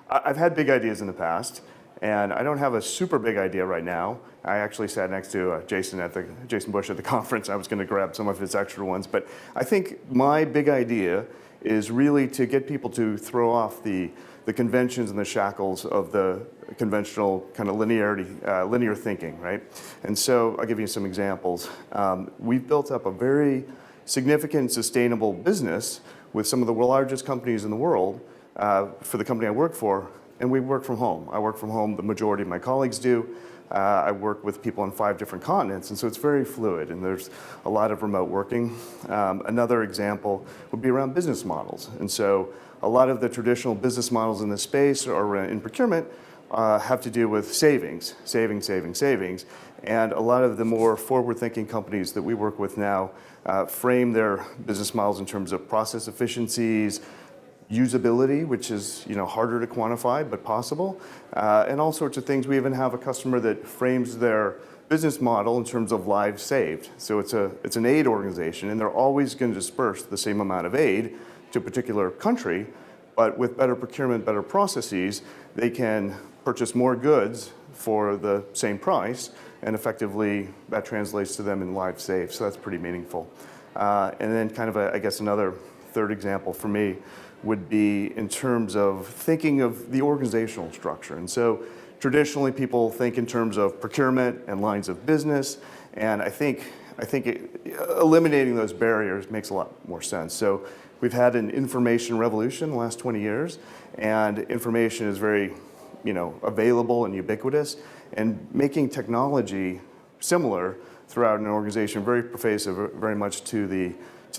I've had big ideas in the past, and I don't have a super big idea right now. I actually sat next to Jason Bush at the conference. I was going to grab some of his extra ones, but I think my big idea is really to get people to throw off the conventions and the shackles of the conventional kind of linear thinking, right? And so I'll give you some examples. We've built up a very significant sustainable business with some of the largest companies in the world for the company I work for, and we work from home. I work from home, the majority of my colleagues do. I work with people on 5 different continents, and so it's very fluid, and there's a lot of remote working. Another example would be around business models. And so a lot of the traditional business models in this space or in procurement have to do with savings. And a lot of the more forward-thinking companies that we work with now frame their business models in terms of process efficiencies, usability, which is harder to quantify but possible, and all sorts of things. We even have a customer that frames their business model in terms of lives saved. So it's an aid organization, and they're always going to disperse the same amount of aid to a particular country, but with better procurement, better processes, they can purchase more goods for the same price, and effectively that translates to them in lives saved. So that's pretty meaningful. And then kind of I guess another third example for me would be in terms of thinking of the organizational structure. And so traditionally people think in terms of procurement and lines of business, and I think eliminating those barriers makes a lot more sense. So we've had an information revolution the last 20 years, and information is very available and ubiquitous, and making technology similar throughout an organization, very pervasive, very much to the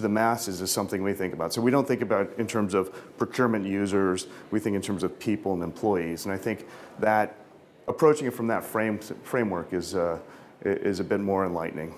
masses, is something we think about. So we don't think about in terms of procurement users, we think in terms of people and employees. And I think that approaching it from that framework is a bit more enlightening.